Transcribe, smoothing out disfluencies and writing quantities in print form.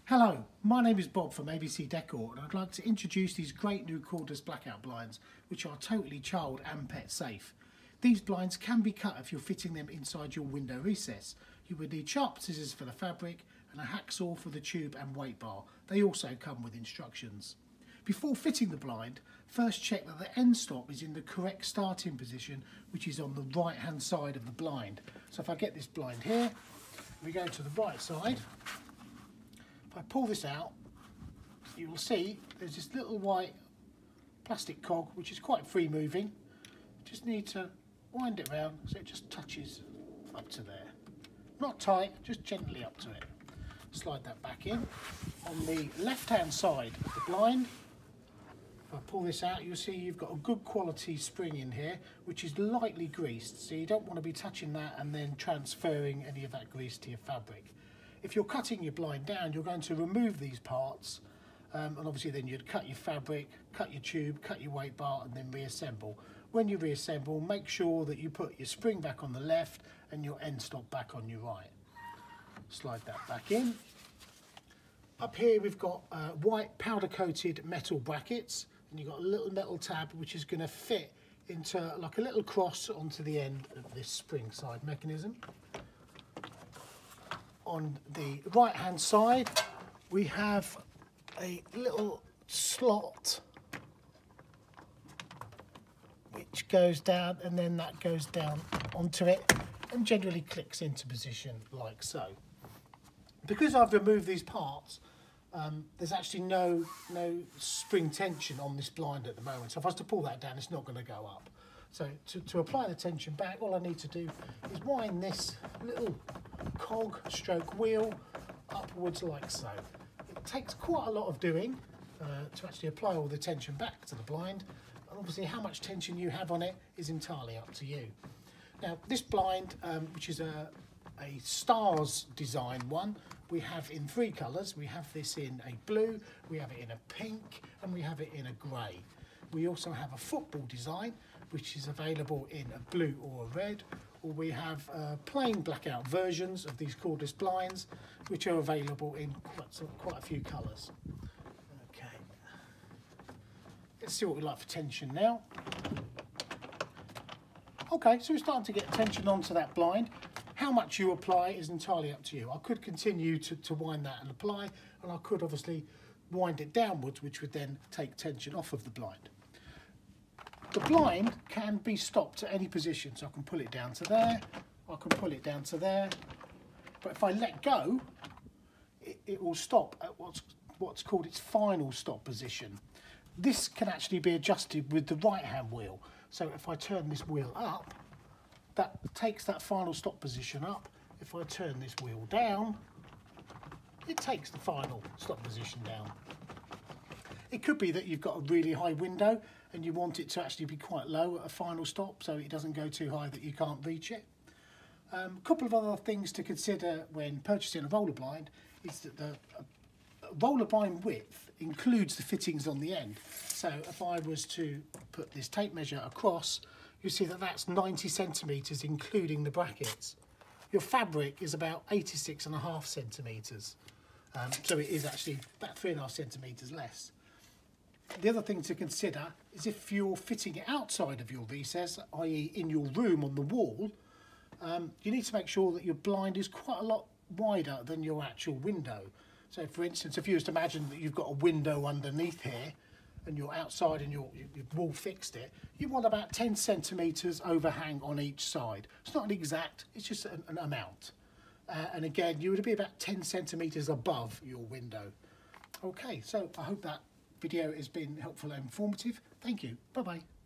Hello, my name is Bob from ABC Decor and I'd like to introduce these great new cordless blackout blinds which are totally child and pet safe. These blinds can be cut if you're fitting them inside your window recess. You would need sharp scissors for the fabric and a hacksaw for the tube and weight bar. They also come with instructions. Before fitting the blind, first check that the end stop is in the correct starting position, which is on the right hand side of the blind. So if I get this blind here, we go to the right side. If I pull this out, you will see there's this little white plastic cog which is quite free moving. Just need to wind it round so it just touches up to there. Not tight, just gently up to it. Slide that back in. On the left hand side of the blind, if I pull this out, you'll see you've got a good quality spring in here which is lightly greased, so you don't want to be touching that and then transferring any of that grease to your fabric. If you're cutting your blind down, you're going to remove these parts and obviously then you'd cut your fabric, cut your tube, cut your weight bar and then reassemble. When you reassemble, make sure that you put your spring back on the left and your end stop back on your right. Slide that back in. Up here we've got white powder coated metal brackets and you've got a little metal tab which is going to fit into like a little cross onto the end of this spring side mechanism. On the right hand side we have a little slot which goes down and then that goes down onto it and generally clicks into position like so. Because I've removed these parts, there's actually no spring tension on this blind at the moment, so if I was to pull that down it's not going to go up. So to apply the tension back, all I need to do is wind this little cog stroke wheel upwards like so. It takes quite a lot of doing to actually apply all the tension back to the blind. Obviously how much tension you have on it is entirely up to you. Now this blind, which is a stars design one, we have in three colours. We have this in a blue, we have it in a pink and we have it in a grey. We also have a football design which is available in a blue or a red, or we have plain blackout versions of these cordless blinds which are available in quite a few colours. Okay, let's see what we like for tension now. Okay, so we're starting to get tension onto that blind. How much you apply is entirely up to you. I could continue to wind that and apply, and I could obviously wind it downwards, which would then take tension off of the blind. The blind can be stopped at any position, so I can pull it down to there, I can pull it down to there, but if I let go, it will stop at what's called its final stop position. This can actually be adjusted with the right hand wheel, so if I turn this wheel up, that takes that final stop position up. If I turn this wheel down, it takes the final stop position down. It could be that you've got a really high window and you want it to actually be quite low at a final stop so it doesn't go too high that you can't reach it. A couple of other things to consider when purchasing a roller blind is that the roller blind width includes the fittings on the end. So if I was to put this tape measure across, you see that that's 90 centimetres including the brackets. Your fabric is about 86.5 centimetres, so it is actually about 3.5 centimetres less. The other thing to consider is if you're fitting it outside of your recess, i.e. in your room on the wall, you need to make sure that your blind is quite a lot wider than your actual window. So for instance, if you just imagine that you've got a window underneath here and you're outside and you've wall fixed it, you want about 10 centimetres overhang on each side. It's not an exact, it's just an amount. And again, you would be about 10 centimetres above your window. Okay, so I hope that video has been helpful and informative. Thank you. Bye-bye.